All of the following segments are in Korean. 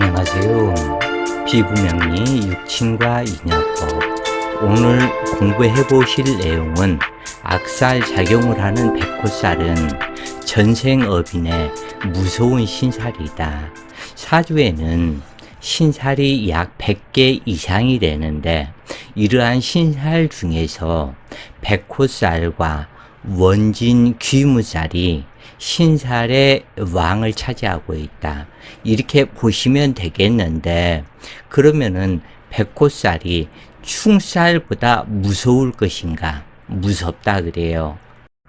안녕하세요. 피부명리 육친과 이녀법. 오늘 공부해 보실 내용은 악살 작용을 하는 백호살은 전생업인의 무서운 신살이다. 사주에는 신살이 약 100개 이상이 되는데 이러한 신살 중에서 백호살과 원진 귀무살이 신살의 왕을 차지하고 있다. 이렇게 보시면 되겠는데, 그러면은 백호살이 충살보다 무서울 것인가? 무섭다 그래요.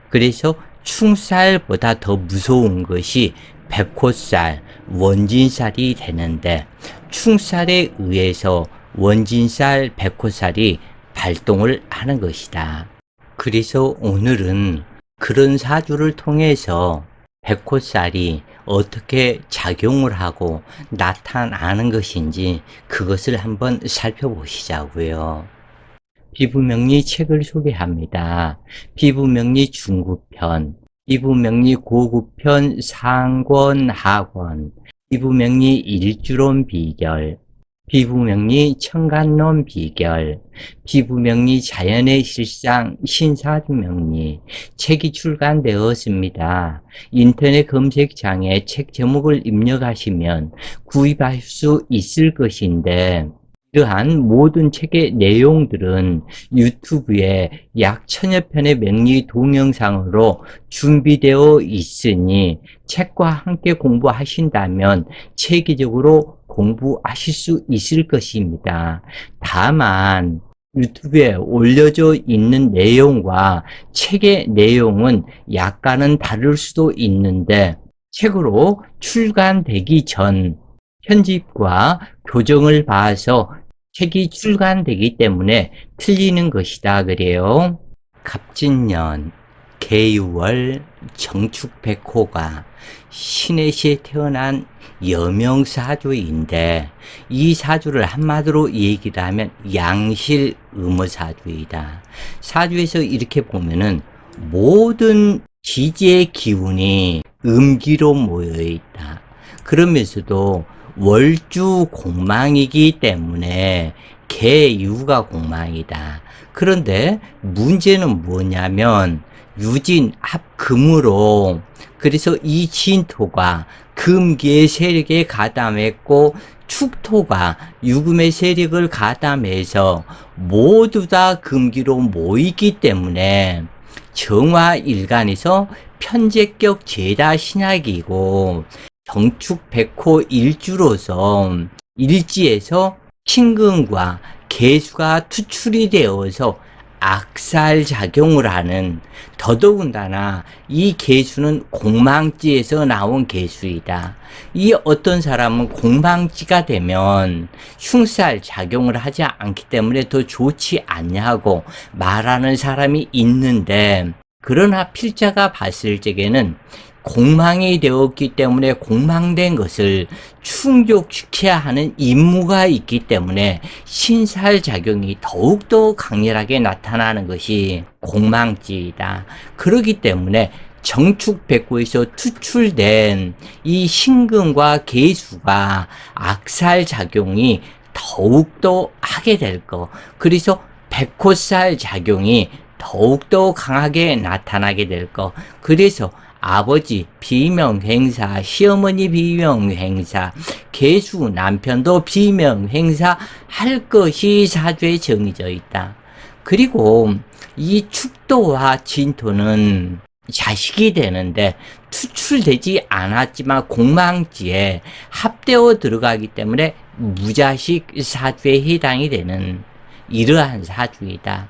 그래서 충살보다 더 무서운 것이 백호살, 원진살이 되는데, 충살에 의해서 원진살, 백호살이 발동을 하는 것이다. 그래서 오늘은 그런 사주를 통해서 백호살이 어떻게 작용을 하고 나타나는 것인지 그것을 한번 살펴보시자고요. 피부명리 책을 소개합니다. 피부명리 중급편, 피부명리 고급편 상권 하권, 피부명리 일주론 비결, 피부명리 청간론 비결, 피부명리 자연의 실상 신사주명리 책이 출간되었습니다. 인터넷 검색창에 책 제목을 입력하시면 구입할 수 있을 것인데, 이러한 모든 책의 내용들은 유튜브에 약 1000여 편의 명리 동영상으로 준비되어 있으니 책과 함께 공부하신다면 체계적으로 공부하실 수 있을 것입니다. 다만 유튜브에 올려져 있는 내용과 책의 내용은 약간은 다를 수도 있는데 책으로 출간되기 전 편집과 교정을 봐서 책이 출간되기 때문에 틀리는 것이다 그래요. 갑진년 개유월 정축백호가 신의 시에 태어난 여명사주인데 이 사주를 한마디로 얘기를 하면 양실 음어사주이다. 사주에서 이렇게 보면은 모든 지지의 기운이 음기로 모여있다. 그러면서도 월주 공망이기 때문에 개유가 공망이다. 그런데 문제는 뭐냐면 유진 합금으로, 그래서 이 진토가 금기의 세력에 가담했고 축토가 유금의 세력을 가담해서 모두 다 금기로 모이기 때문에 정화일간에서 편제격 제다 신약이고 정축백호 일주로서 일지에서 신금과 개수가 투출이 되어서 악살 작용을 하는, 더더군다나 이 개수는 공망지에서 나온 개수이다. 이 어떤 사람은 공망지가 되면 흉살 작용을 하지 않기 때문에 더 좋지 않냐고 말하는 사람이 있는데, 그러나 필자가 봤을 적에는 공망이 되었기 때문에 공망된 것을 충족시켜야 하는 임무가 있기 때문에 신살작용이 더욱더 강렬하게 나타나는 것이 공망지이다. 그렇기 때문에 정축백호에서 투출된 이 신금과 개수가 악살작용이 더욱더 하게 될 거. 그래서 백호살 작용이 더욱더 강하게 나타나게 될 거. 그래서 아버지 비명행사, 시어머니 비명행사, 계수 남편도 비명행사 할 것이 사주에 정해져 있다. 그리고 이 축도와 진토는 자식이 되는데 투출되지 않았지만 공망지에 합되어 들어가기 때문에 무자식 사주에 해당이 되는 이러한 사주이다.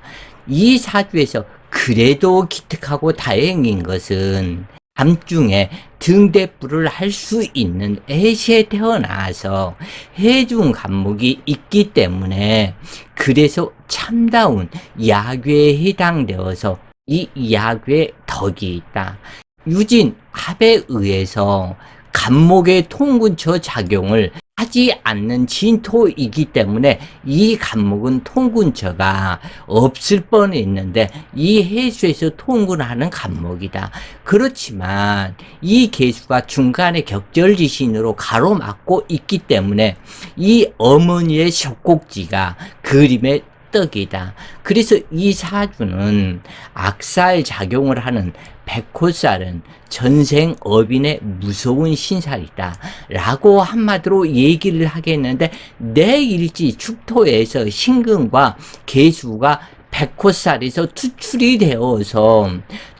이 사주에서 그래도 기특하고 다행인 것은 밤중에 등대불을 할 수 있는 해시에 태어나서 해중 간목이 있기 때문에 그래서 참다운 야괴에 해당되어서 이 야괴에 덕이 있다. 유진 합에 의해서 간목의 통근처 작용을 하지 않는 진토이기 때문에 이 간목은 통근처가 없을 뻔했는데 이 해수에서 통근하는 간목이다. 그렇지만 이 계수가 중간에 격절지신으로 가로막고 있기 때문에 이 어머니의 젖꼭지가 그림의 떡이다. 그래서 이 사주는 악살 작용을 하는 백호살은 전생 업인의 무서운 신살이다 라고 한마디로 얘기를 하겠는데, 내 일지 축토에서 신금과 계수가 백호살에서 투출이 되어서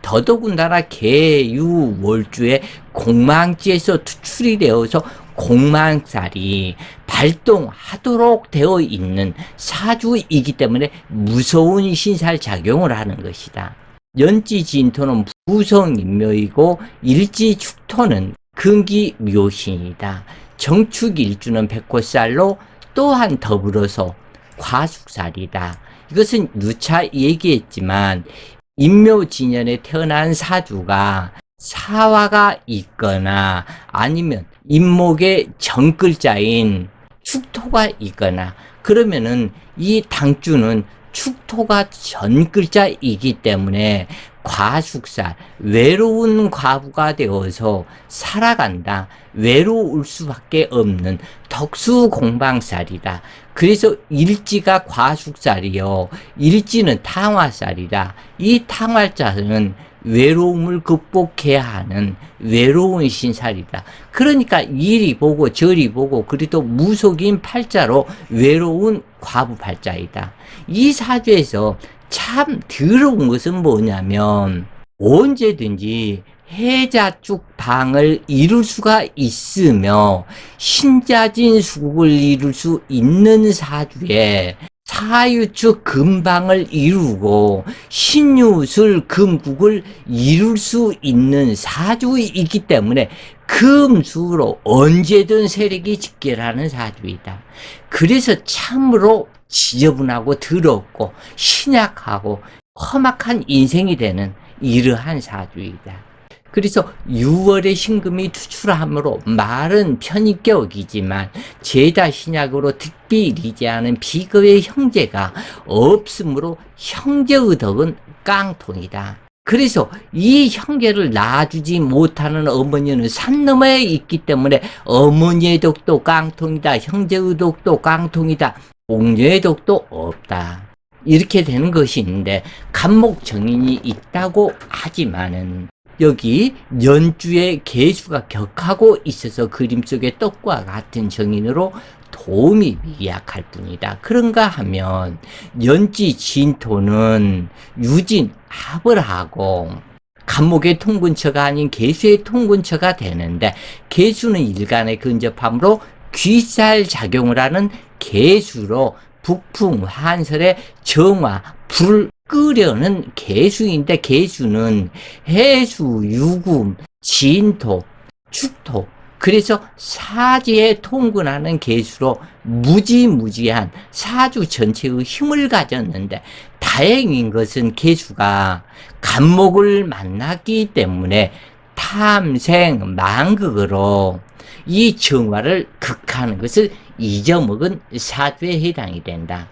더더군다나 계유월주의 공망지에서 투출이 되어서 공망살이 발동하도록 되어 있는 사주이기 때문에 무서운 신살 작용을 하는 것이다. 연지진토는 부성인묘이고 일지축토는 금기묘신이다. 정축일주는 백호살로 또한 더불어서 과숙살이다. 이것은 누차 얘기했지만 인묘진년에 태어난 사주가 사화가 있거나 아니면 인목의 정글자인 축토가 있거나 그러면은 이 당주는 축토가 전글자이기 때문에 과숙살, 외로운 과부가 되어서 살아간다. 외로울 수밖에 없는 덕수공방살이다. 그래서 일지가 과숙살이요, 일지는 탕화살이다. 이 탕화살은 외로움을 극복해야 하는 외로운 신살이다. 그러니까 이리 보고 저리 보고 그래도 무속인 팔자로 외로운 과부 팔자이다. 이 사주에서 참 더러운 것은 뭐냐면 언제든지 해자축 방을 이룰 수가 있으며 신자진숙을 이룰 수 있는 사주에 사유축 금방을 이루고 신유술 금국을 이룰 수 있는 사주이기 때문에 금수로 언제든 세력이 직결하는 사주이다. 그래서 참으로 지저분하고 더럽고 신약하고 험악한 인생이 되는 이러한 사주이다. 그래서 6월에 신금이 투출함으로 말은 편인격이지만 죄다 신약으로 득비리지하는 비겁의 형제가 없으므로 형제의 덕은 깡통이다. 그래서 이 형제를 낳아주지 못하는 어머니는 산 너머에 있기 때문에 어머니의 덕도 깡통이다. 형제의 덕도 깡통이다. 공녀의 덕도 없다. 이렇게 되는 것이 있는데 간목 정인이 있다고 하지만은 여기 연주의 계수가 격하고 있어서 그림 속의 떡과 같은 정인으로 도움이 미약할 뿐이다. 그런가 하면 연지 진토는 유진 합을 하고 간목의 통근처가 아닌 계수의 통근처가 되는데, 계수는 일간에 근접함으로 귀살 작용을 하는 계수로 북풍 환설의 정화 불을 끄려는 계수인데, 계수는 해수, 유금, 진토, 축토, 그래서 사지에 통근하는 계수로 무지무지한 사주 전체의 힘을 가졌는데, 다행인 것은 계수가 간목을 만났기 때문에 탐생 만극으로 이 정화를 극하는 것을 잊어먹은 사주에 해당이 된다.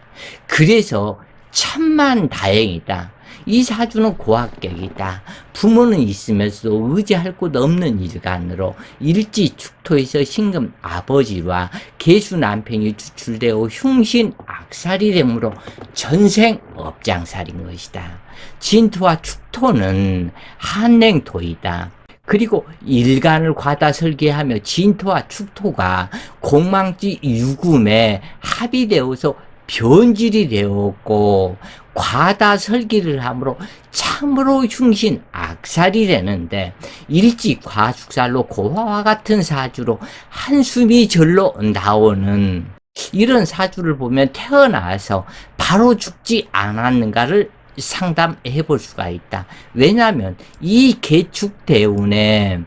그래서 참만 다행이다. 이 사주는 고학격이다. 부모는 있으면서도 의지할 곳 없는 일간으로 일지 축토에서 신금 아버지와 계수 남편이 추출되어 흉신 악살이 되므로 전생 업장살인 것이다. 진토와 축토는 한냉토이다. 그리고 일간을 과다 설계하며 진토와 축토가 공망지 유금에 합의되어서 변질이 되었고 과다 설계를 함으로 참으로 흉신 악살이 되는데, 일지 과숙살로 고화와 같은 사주로 한숨이 절로 나오는 이런 사주를 보면 태어나서 바로 죽지 않았는가를 상담해 볼 수가 있다. 왜냐하면 이 계축 대운에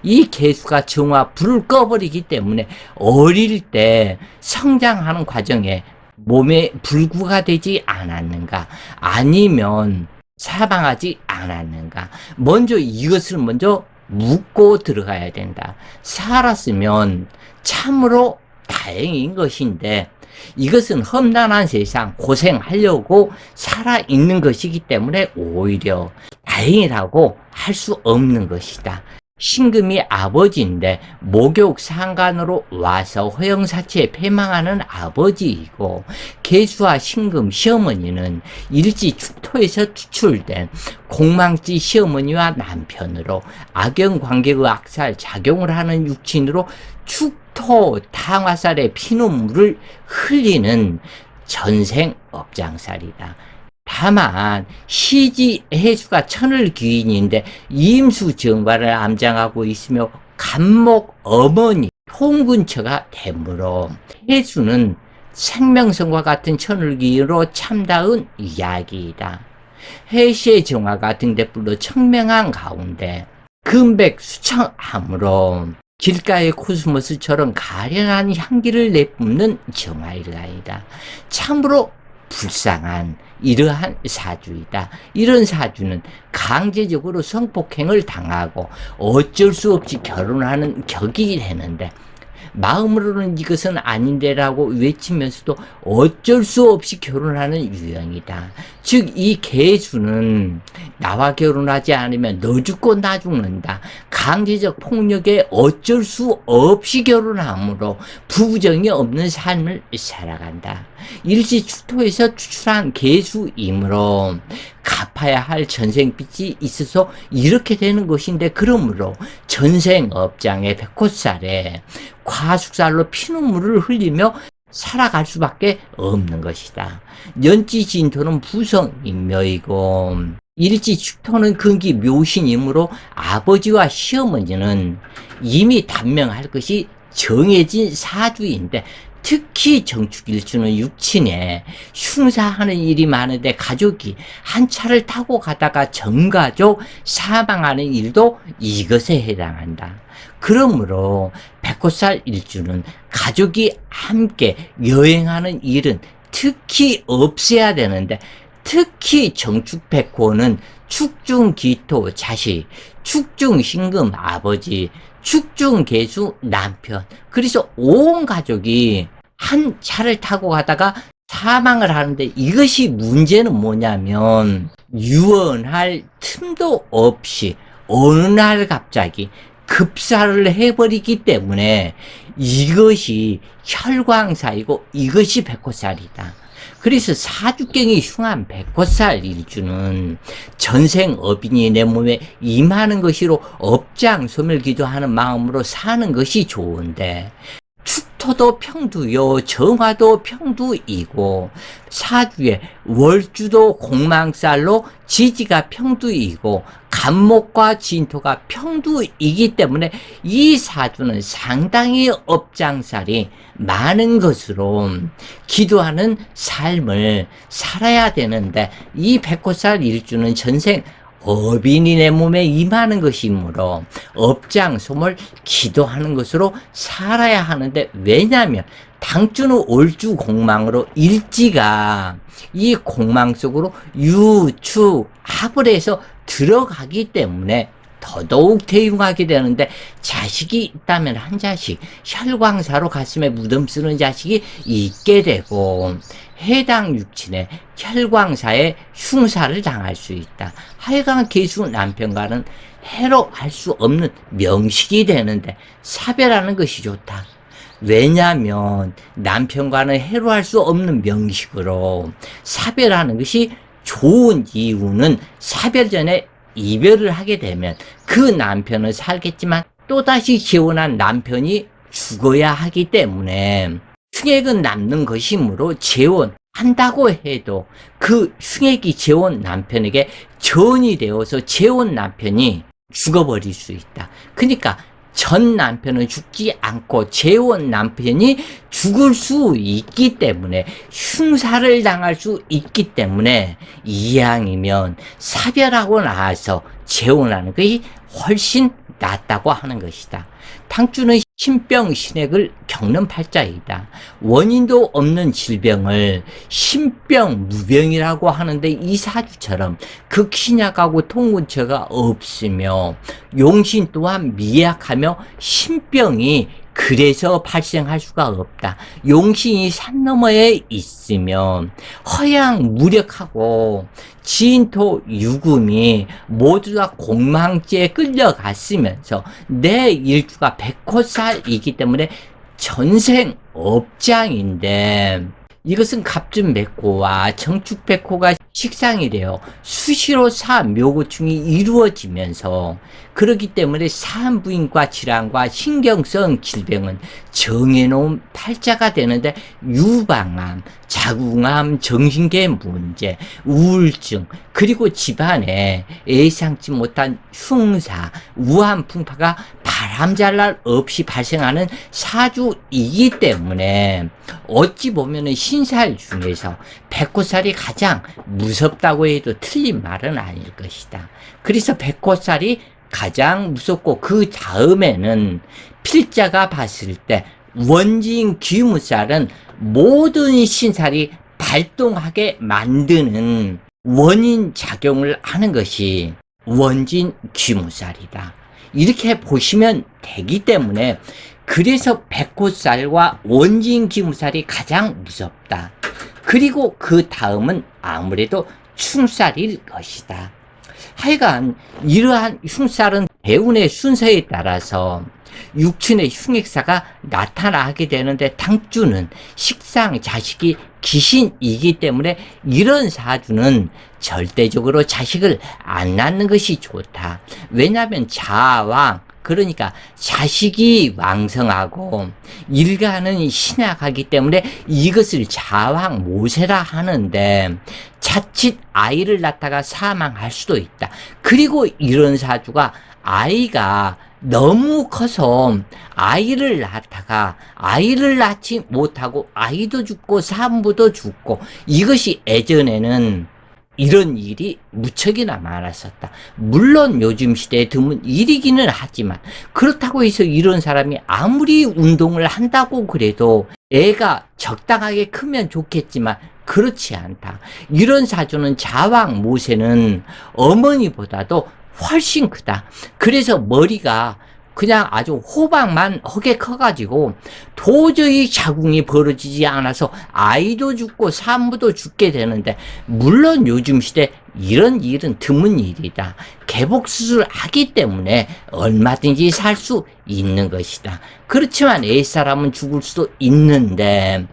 이 계수가 정화 불을 꺼버리기 때문에 어릴 때 성장하는 과정에 몸에 불구가 되지 않았는가, 아니면 사망하지 않았는가, 먼저 이것을 먼저 묻고 들어가야 된다. 살았으면 참으로 다행인 것인데 이것은 험난한 세상 고생하려고 살아있는 것이기 때문에 오히려 다행이라고 할 수 없는 것이다. 신금이 아버지인데 목욕 상간으로 와서 허영사치에 패망하는 아버지이고 계수와 신금 시어머니는 일지 축토에서 추출된 공망지 시어머니와 남편으로 악연관계의 악살 작용을 하는 육친으로 축토 탕화살의 피눈물을 흘리는 전생 업장살이다. 다만 시지 해수가 천을 귀인인데 임수 정관을 암장하고 있으며 간목 어머니 통근처가 되므로 해수는 생명성과 같은 천을 귀인으로 참다운 이야기이다. 해시의 정화가 등대불로 청명한 가운데 금백 수청함으로 길가의 코스모스처럼 가련한 향기를 내뿜는 정화일가이다. 참으로 불쌍한 이러한 사주이다. 이런 사주는 강제적으로 성폭행을 당하고 어쩔 수 없이 결혼하는 격이 되는데 마음으로는 이것은 아닌데라고 외치면서도 어쩔 수 없이 결혼하는 유형이다. 즉 이 계수는 나와 결혼하지 않으면 너 죽고 나 죽는다. 강제적 폭력에 어쩔 수 없이 결혼하므로 부부정이 없는 삶을 살아간다. 일시축토에서 추출한 계수이므로 갚아야 할 전생빚이 있어서 이렇게 되는 것인데 그러므로 전생업장의 백호살에 과숙살로 피눈물을 흘리며 살아갈 수밖에 없는 것이다. 연지진토는 부성인묘이고 일지축토는 근기 묘신이므로 아버지와 시어머니는 이미 단명할 것이 정해진 사주인데 특히 정축일주는 육친에 흉사하는 일이 많은데 가족이 한 차를 타고 가다가 전가족 사망하는 일도 이것에 해당한다. 그러므로 백호살 일주는 가족이 함께 여행하는 일은 특히 없어야 되는데 특히 정축백호는 축중기토 자식, 축중신금 아버지, 축중계수 남편, 그래서 온 가족이 한 차를 타고 가다가 사망을 하는데 이것이 문제는 뭐냐면 유언할 틈도 없이 어느 날 갑자기 급사를 해버리기 때문에 이것이 혈광사이고 이것이 백호살이다. 그래서 사주경이 흉한 백호살 일주는 전생 어빈이 내 몸에 임하는 것이로 업장 소멸기도 하는 마음으로 사는 것이 좋은데 축토도 평두요 정화도 평두이고 사주에 월주도 공망살로 지지가 평두이고 간목과 진토가 평두이기 때문에 이 사주는 상당히 업장살이 많은 것으로 기도하는 삶을 살아야 되는데 이 백호살 일주는 전생 어빈이 내 몸에 임하는 것이므로 업장소멸 기도하는 것으로 살아야 하는데 왜냐하면 당주는 올주 공망으로 일지가 이 공망 속으로 유축 합을 해서 들어가기 때문에 더더욱 대용하게 되는데 자식이 있다면 한 자식 혈광사로 가슴에 무덤 쓰는 자식이 있게 되고 해당 육친의 혈광사에 흉사를 당할 수 있다. 하여간 계수 남편과는 해로할 수 없는 명식이 되는데 사별하는 것이 좋다. 왜냐하면 남편과는 해로할 수 없는 명식으로 사별하는 것이 좋은 이유는 사별 전에 이별을 하게 되면 그 남편은 살겠지만 또다시 재혼한 남편이 죽어야 하기 때문에 흉액은 남는 것이므로 재혼한다고 해도 그 흉액이 재혼 남편에게 전이 되어서 재혼 남편이 죽어버릴 수 있다. 그러니까 전 남편은 죽지 않고 재혼 남편이 죽을 수 있기 때문에 흉사를 당할 수 있기 때문에 이왕이면 사별하고 나서 재혼하는 것이 훨씬 낫다고 하는 것이다. 탕주는 신병 신액을 겪는 팔자이다. 원인도 없는 질병을 신병 무병이라고 하는데 이 사주처럼 극신약하고 통근처가 없으며 용신 또한 미약하며 신병이 그래서 발생할 수가 없다. 용신이 산 너머에 있으면 허양 무력하고 진토 유금이 모두 다 공망지에 끌려갔으면서 내 일주가 백호살이기 때문에 전생업장인데, 이것은 갑준백호와 정축백호가 식상이 되어 수시로 사묘고충이 이루어지면서, 그렇기 때문에 산부인과 질환과 신경성 질병은 정해놓은 팔자가 되는데, 유방암, 자궁암, 정신계 문제, 우울증, 그리고 집안에 예상치 못한 흉사, 우한 풍파가 바람잘날 없이 발생하는 사주이기 때문에, 어찌 보면은 신살 중에서 백호살이 가장 무섭다고 해도 틀린 말은 아닐 것이다. 그래서 백호살이 가장 무섭고, 그 다음에는 필자가 봤을 때 원진 귀무살은 모든 신살이 발동하게 만드는 원인 작용을 하는 것이 원진 귀무살이다. 이렇게 보시면 되기 때문에, 그래서 백호살과 원진 귀무살이 가장 무섭다. 그리고 그 다음은 아무래도 충살일 것이다. 하여간 이러한 흉살은 대운의 순서에 따라서 육춘의 흉액사가 나타나게 되는데, 당주는 식상 자식이 귀신이기 때문에 이런 사주는 절대적으로 자식을 안 낳는 것이 좋다. 왜냐하면 자왕, 그러니까 자식이 왕성하고 일가는 신약하기 때문에 이것을 자왕모세라 하는데, 자칫 아이를 낳다가 사망할 수도 있다. 그리고 이런 사주가 아이가 너무 커서 아이를 낳다가 아이를 낳지 못하고 아이도 죽고 산부도 죽고, 이것이 예전에는 이런 일이 무척이나 많았었다. 물론 요즘 시대에 드문 일이기는 하지만, 그렇다고 해서 이런 사람이 아무리 운동을 한다고 그래도 애가 적당하게 크면 좋겠지만 그렇지 않다. 이런 사주는 자왕 모세는 어머니보다도 훨씬 크다. 그래서 머리가 그냥 아주 호박만 허게 커가지고 도저히 자궁이 벌어지지 않아서 아이도 죽고 산부도 죽게 되는데, 물론 요즘 시대 이런 일은 드문 일이다. 개복수술 하기 때문에 얼마든지 살 수 있는 것이다. 그렇지만 애사람은 죽을 수도 있는데,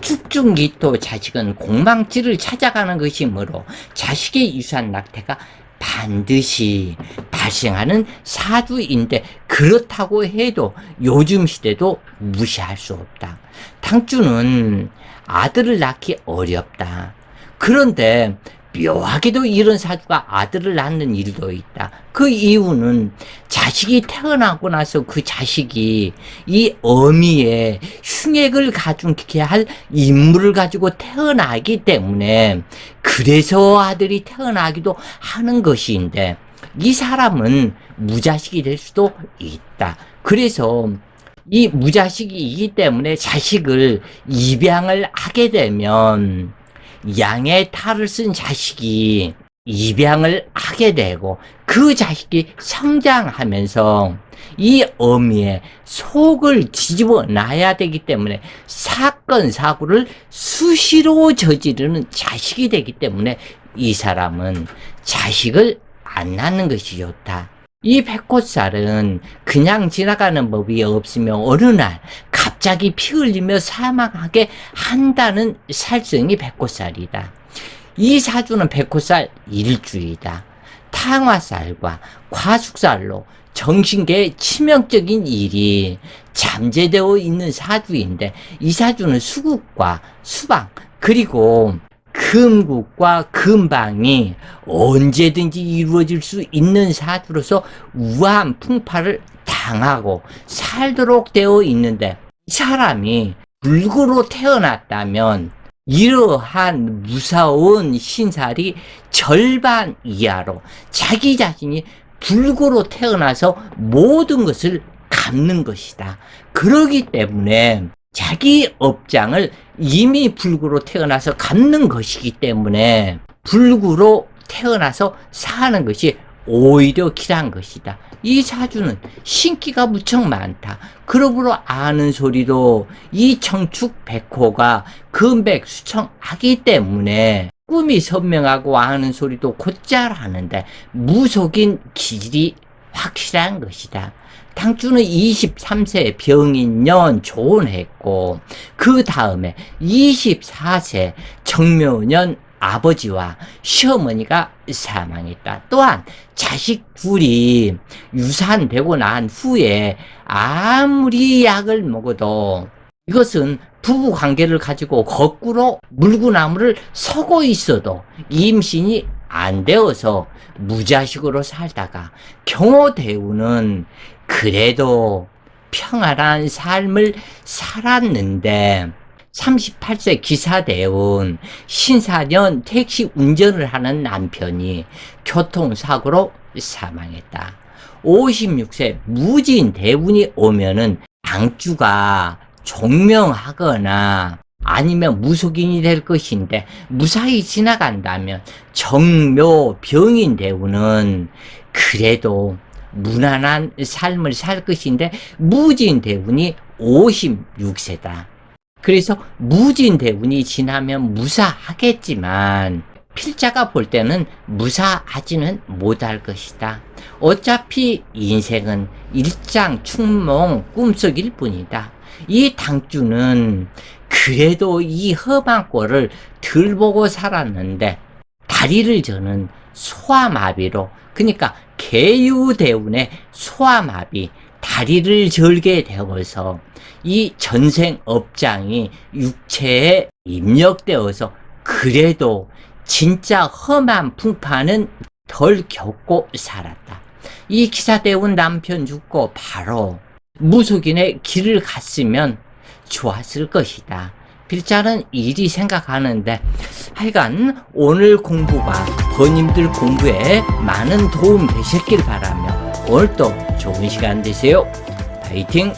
축중기토 자식은 공망지를 찾아가는 것이므로 자식의 유산 낙태가 반드시 발생하는 사주인데, 그렇다고 해도 요즘 시대도 무시할 수 없다. 당주는 아들을 낳기 어렵다. 그런데 묘하게도 이런 사주가 아들을 낳는 일도 있다. 그 이유는 자식이 태어나고 나서 그 자식이 이 어미의 흉액을 가중케 할 인물을 가지고 태어나기 때문에, 그래서 아들이 태어나기도 하는 것인데, 이 사람은 무자식이 될 수도 있다. 그래서 이 무자식이기 때문에 자식을 입양을 하게 되면 양의 탈을 쓴 자식이 입양을 하게 되고, 그 자식이 성장하면서 이 어미의 속을 뒤집어 놔야 되기 때문에 사건 사고를 수시로 저지르는 자식이 되기 때문에, 이 사람은 자식을 안 낳는 것이 좋다. 이 백호살은 그냥 지나가는 법이 없으며 어느 날 갑자기 피 흘리며 사망하게 한다는 살성이 백호살이다. 이 사주는 백호살 일주이다. 탕화살과 과숙살로 정신계에 치명적인 일이 잠재되어 있는 사주인데, 이 사주는 수국과 수방, 그리고 금국과 금방이 언제든지 이루어질 수 있는 사주로서 우한 풍파를 당하고 살도록 되어 있는데, 이 사람이 불구로 태어났다면 이러한 무서운 신살이 절반 이하로 자기 자신이 불구로 태어나서 모든 것을 갚는 것이다. 그러기 때문에 자기 업장을 이미 불구로 태어나서 갚는 것이기 때문에 불구로 태어나서 사는 것이 오히려 길한 것이다. 이 사주는 신기가 무척 많다. 그러므로 아는 소리도 이 청축백호가 금백수청하기 때문에 꿈이 선명하고 아는 소리도 곧잘 하는데 무속인 기질이 확실한 것이다. 당주는 23세 병인년 조혼했고 그 다음에 24세 정묘년 아버지와 시어머니가 사망했다. 또한 자식 둘이 유산되고 난 후에 아무리 약을 먹어도 이것은 부부 관계를 가지고 거꾸로 물구나무를 서고 있어도 임신이 안 되어서 무자식으로 살다가 경호대우는 그래도 평안한 삶을 살았는데 38세 기사대운 신사년 택시 운전을 하는 남편이 교통사고로 사망했다. 56세 무진대운이 오면은 당주가 종명하거나 아니면 무속인이 될 것인데 무사히 지나간다면 정묘 병인 대운은 그래도 무난한 삶을 살 것인데 무진 대운이 56세다. 그래서 무진 대운이 지나면 무사하겠지만 필자가 볼 때는 무사하지는 못할 것이다. 어차피 인생은 일장춘몽 꿈속일 뿐이다. 이 당주는 그래도 이 험한 꼴을 덜 보고 살았는데 다리를 저는 소아마비로, 그러니까 계유대운의 소아마비, 다리를 절게 되어서 이 전생업장이 육체에 입력되어서 그래도 진짜 험한 풍파는 덜 겪고 살았다. 이 기사대운 남편 죽고 바로 무속인의 길을 갔으면 좋았을 것이다. 필자는 일이 생각하는데 하여간 오늘 공부가 번님들 공부에 많은 도움 되셨길 바라며 오늘도 좋은 시간 되세요. 파이팅!